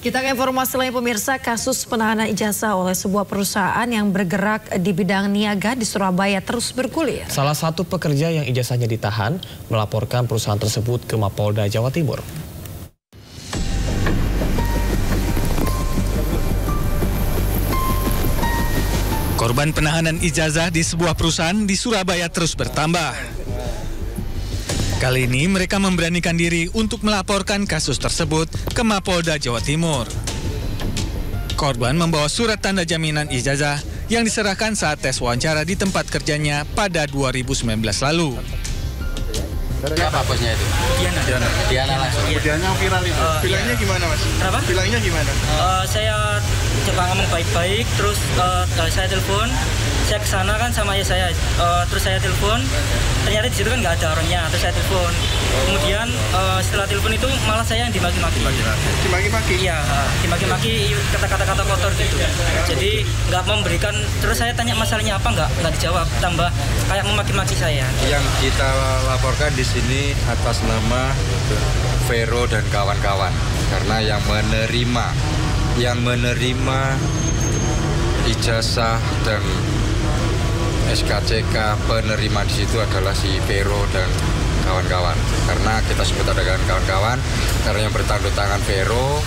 Kita ke informasi lain pemirsa, kasus penahanan ijazah oleh sebuah perusahaan yang bergerak di bidang niaga di Surabaya terus bergulir. Salah satu pekerja yang ijazahnya ditahan melaporkan perusahaan tersebut ke Mapolda Jawa Timur. Korban penahanan ijazah di sebuah perusahaan di Surabaya terus bertambah. Kali ini mereka memberanikan diri untuk melaporkan kasus tersebut ke Mapolda Jawa Timur. Korban membawa surat tanda jaminan ijazah yang diserahkan saat tes wawancara di tempat kerjanya pada 2019 lalu. Apa bosnya itu? Diana langsung. Videonya viral itu. Bilangnya gimana, Mas? Kenapa? Bilangnya gimana? Saya coba ngomong baik-baik, terus saya telepon, saya kesana kan sama ayah saya, terus saya telepon, ternyata di situ kan nggak ada orangnya, terus saya telepon. Kemudian setelah telepon itu malah saya yang dimaki-maki. Dimaki-maki? Iya, dimaki-maki kata-kata kotor gitu. Jadi nggak memberikan, terus saya tanya masalahnya apa, nggak dijawab, tambah kayak memaki-maki saya. Yang kita laporkan di sini atas nama Vero dan kawan-kawan, karena yang menerima ijazah dan SKCK penerima di situ adalah si Vero dan kawan-kawan. Karena kita sebut ada kawan-kawan, karena yang bertanda tangan Vero,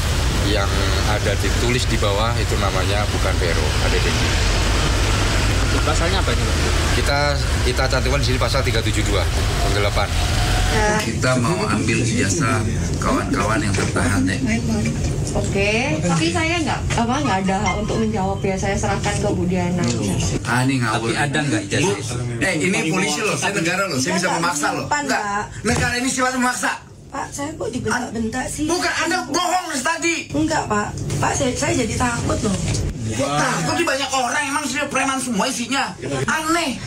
yang ada ditulis di bawah itu namanya bukan Vero, ada di sini. Pasalnya apa ini, Pak? Kita cantumkan di sini pasal 372, penggelapan. Kita mau ambil ijazah kawan-kawan yang tertahan, Oke, tapi saya nggak ada hak untuk menjawab ya. Saya serahkan ke Bu Diana. Ini ngawur. Tapi ada nggak ijazah? Ini polisi loh, saya negara loh, saya bisa memaksa loh. Enggak. Negara ini sifatnya memaksa. Pak, saya kok dibentak-bentak sih? Bukan, Anda bohong tadi. Enggak, Pak. Pak, saya jadi takut loh. Takut di banyak orang, emang sudah preman semua isinya. Aneh.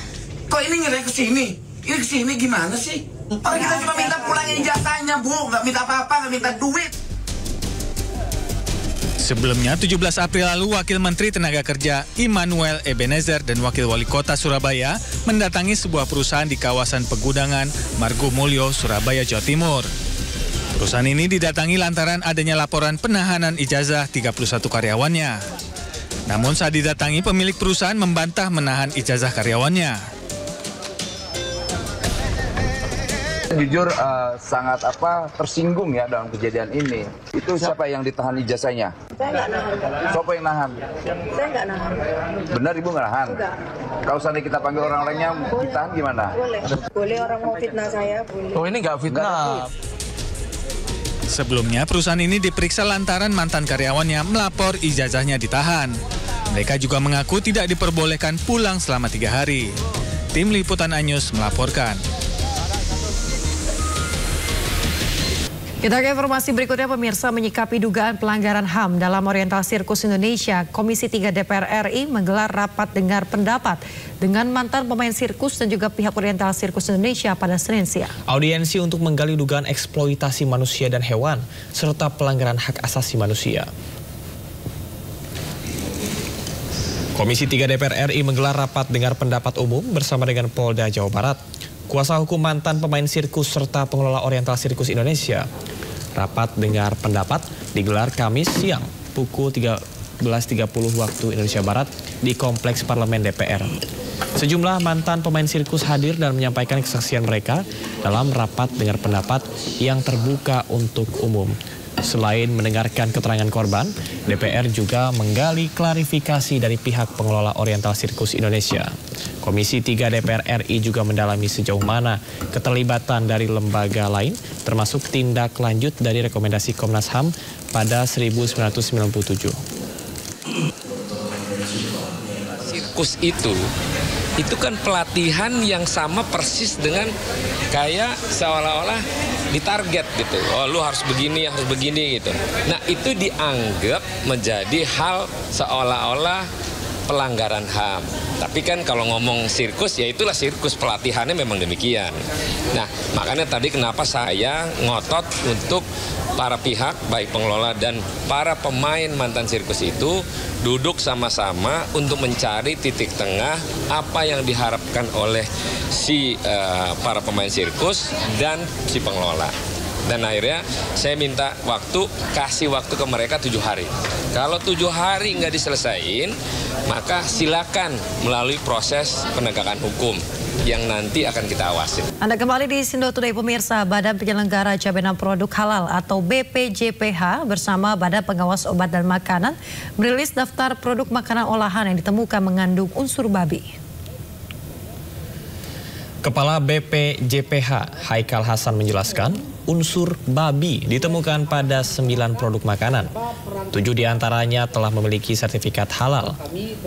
Kok ini ngerai ke sini? Ini ke sini gimana sih? Orang kita cuma minta pulangin ijazahnya, Bu. Nggak minta apa-apa, nggak minta duit. Sebelumnya, 17 April lalu, Wakil Menteri Tenaga Kerja Immanuel Ebenezer dan Wakil Wali Kota Surabaya mendatangi sebuah perusahaan di kawasan Pegudangan, Margomulyo, Surabaya, Jawa Timur. Perusahaan ini didatangi lantaran adanya laporan penahanan ijazah 31 karyawannya. Namun saat didatangi, pemilik perusahaan membantah menahan ijazah karyawannya. Jujur sangat tersinggung ya dalam kejadian ini. Itu siapa yang ditahan ijazahnya? Saya nggak nahan. Siapa yang nahan? Saya nggak nahan. Benar Ibu nggak nahan? Enggak. Kalau seandainya kita panggil orang-orangnya ditahan gimana? Boleh. Boleh orang mau fitnah saya, boleh. Oh, ini nggak fitnah. Sebelumnya, perusahaan ini diperiksa lantaran mantan karyawannya melapor ijazahnya ditahan. Mereka juga mengaku tidak diperbolehkan pulang selama 3 hari. Tim Liputan Anyus melaporkan. Kita ke informasi berikutnya, pemirsa. Menyikapi dugaan pelanggaran HAM dalam Oriental Sirkus Indonesia, Komisi 3 DPR RI menggelar rapat dengar pendapat dengan mantan pemain sirkus dan juga pihak Oriental Sirkus Indonesia pada Senin siang. Audiensi untuk menggali dugaan eksploitasi manusia dan hewan serta pelanggaran hak asasi manusia. Komisi 3 DPR RI menggelar rapat dengar pendapat umum bersama dengan Polda Jawa Barat, kuasa hukum mantan pemain sirkus serta pengelola Oriental Sirkus Indonesia. Rapat dengar pendapat digelar Kamis siang pukul 13.30 waktu Indonesia Barat di Kompleks Parlemen DPR. Sejumlah mantan pemain sirkus hadir dan menyampaikan kesaksian mereka dalam rapat dengar pendapat yang terbuka untuk umum. Selain mendengarkan keterangan korban, DPR juga menggali klarifikasi dari pihak pengelola Oriental Sirkus Indonesia. Komisi 3 DPR RI juga mendalami sejauh mana keterlibatan dari lembaga lain, termasuk tindak lanjut dari rekomendasi Komnas HAM pada 1997. Sirkus itu kan pelatihan yang sama persis dengan kayak seolah-olah ditarget gitu. Oh, lu harus begini gitu. Nah, itu dianggap menjadi hal seolah-olah pelanggaran HAM. Tapi kan kalau ngomong sirkus, ya itulah sirkus, pelatihannya memang demikian. Nah, makanya tadi kenapa saya ngotot untuk para pihak, baik pengelola dan para pemain mantan sirkus itu duduk sama-sama untuk mencari titik tengah apa yang diharapkan oleh si para pemain sirkus dan si pengelola. Dan akhirnya saya minta kasih waktu ke mereka 7 hari. Kalau 7 hari nggak diselesain, maka silakan melalui proses penegakan hukum yang nanti akan kita awasin. Anda kembali di Sindo Today pemirsa. Badan Penyelenggara Jaminan Produk Halal atau BPJPH bersama Badan Pengawas Obat dan Makanan merilis daftar produk makanan olahan yang ditemukan mengandung unsur babi. Kepala BPJPH Haikal Hasan menjelaskan, unsur babi ditemukan pada 9 produk makanan. 7 diantaranya telah memiliki sertifikat halal.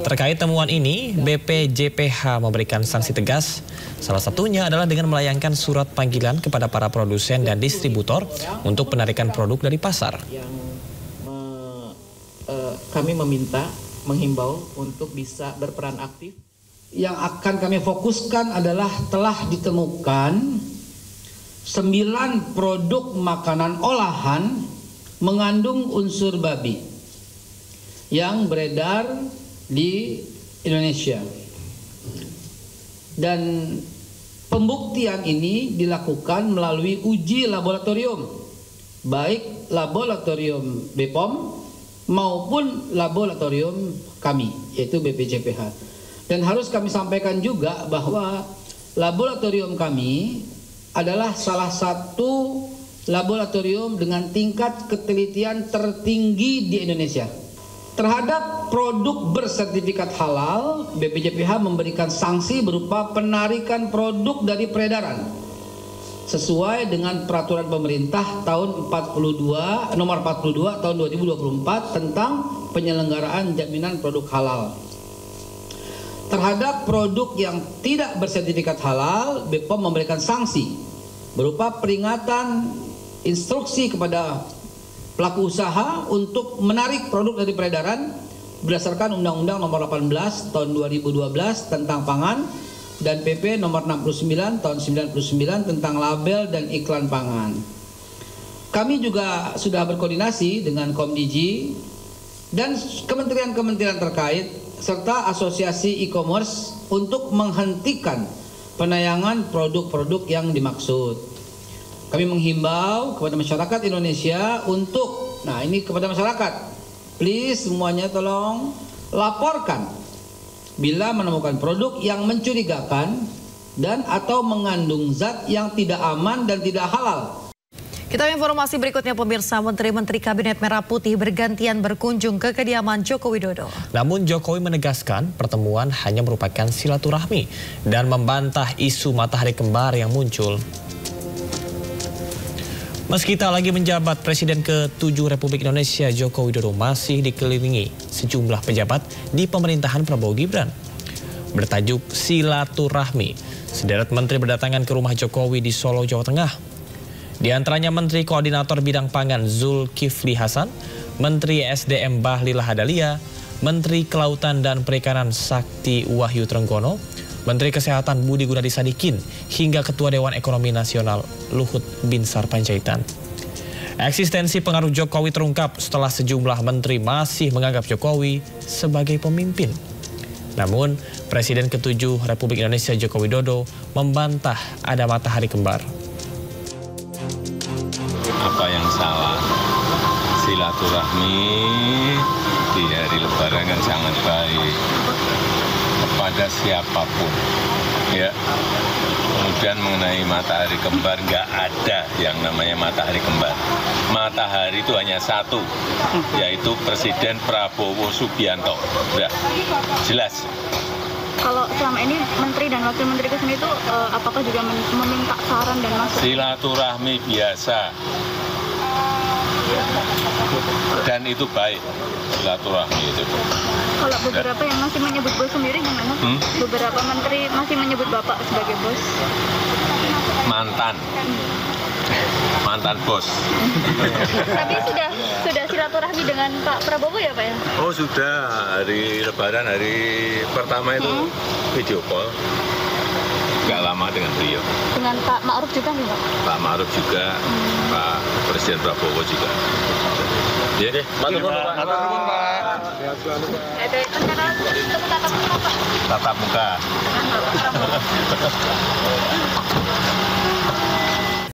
Terkait temuan ini, BPJPH memberikan sanksi tegas. Salah satunya adalah dengan melayangkan surat panggilan kepada para produsen dan distributor untuk penarikan produk dari pasar. Kami menghimbau untuk bisa berperan aktif. Yang akan kami fokuskan adalah telah ditemukan 9 produk makanan olahan mengandung unsur babi yang beredar di Indonesia. Dan pembuktian ini dilakukan melalui uji laboratorium, baik laboratorium BPOM maupun laboratorium kami, yaitu BPJPH. Dan harus kami sampaikan juga bahwa laboratorium kami adalah salah satu laboratorium dengan tingkat ketelitian tertinggi di Indonesia. Terhadap produk bersertifikat halal, BPJPH memberikan sanksi berupa penarikan produk dari peredaran sesuai dengan peraturan pemerintah tahun nomor 42 tahun 2024 tentang penyelenggaraan jaminan produk halal. Terhadap produk yang tidak bersertifikat halal, BPOM memberikan sanksi berupa peringatan instruksi kepada pelaku usaha untuk menarik produk dari peredaran berdasarkan Undang-Undang Nomor 18 Tahun 2012 tentang pangan dan PP Nomor 69 Tahun 99 tentang label dan iklan pangan. Kami juga sudah berkoordinasi dengan Komdigi dan kementerian-kementerian terkait serta asosiasi e-commerce untuk menghentikan penayangan produk-produk yang dimaksud. Kami menghimbau kepada masyarakat Indonesia untuk, ini kepada masyarakat, please semuanya tolong laporkan bila menemukan produk yang mencurigakan dan atau mengandung zat yang tidak aman dan tidak halal. Kita informasi berikutnya pemirsa, Menteri-Menteri Kabinet Merah Putih bergantian berkunjung ke kediaman Joko Widodo. Namun Jokowi menegaskan pertemuan hanya merupakan silaturahmi dan membantah isu matahari kembar yang muncul. Meski tak lagi menjabat, Presiden ke-7 Republik Indonesia Joko Widodo masih dikelilingi sejumlah pejabat di pemerintahan Prabowo Gibran. Bertajuk silaturahmi, sederet menteri berdatangan ke rumah Jokowi di Solo, Jawa Tengah. Di antaranya Menteri Koordinator Bidang Pangan Zulkifli Hasan, Menteri SDM Bahlil Lahadalia, Menteri Kelautan dan Perikanan Sakti Wahyu Trenggono, Menteri Kesehatan Budi Gunadi Sadikin, hingga Ketua Dewan Ekonomi Nasional Luhut Binsar Panjaitan. Eksistensi pengaruh Jokowi terungkap setelah sejumlah menteri masih menganggap Jokowi sebagai pemimpin. Namun, Presiden ke-7 Republik Indonesia Joko Widodo membantah ada matahari kembar. Apa yang salah? Silaturahmi di hari Lebaran kan sangat baik kepada siapapun, ya. Kemudian mengenai matahari kembar, nggak ada yang namanya matahari kembar. Matahari itu hanya satu, yaitu Presiden Prabowo Subianto. Udah jelas. Kalau selama ini menteri dan wakil menteri kesini itu apakah juga meminta saran dan masukan? Silaturahmi biasa. Dan itu baik, silaturahmi itu. Kalau beberapa yang masih menyebut bos sendiri gimana? Beberapa menteri masih menyebut Bapak sebagai bos. Mantan bos. Tapi sudah silaturahmi dengan Pak Prabowo ya Pak ya? Oh sudah, hari Lebaran, hari pertama itu video call. Gak lama dengan beliau. Dengan Pak Ma'ruf juga nih Pak? Pak Ma'ruf juga, Pak Presiden Prabowo juga. Ya deh, matur nuwun Pak. Ada rencana untuk tatap muka Pak? Tatap muka.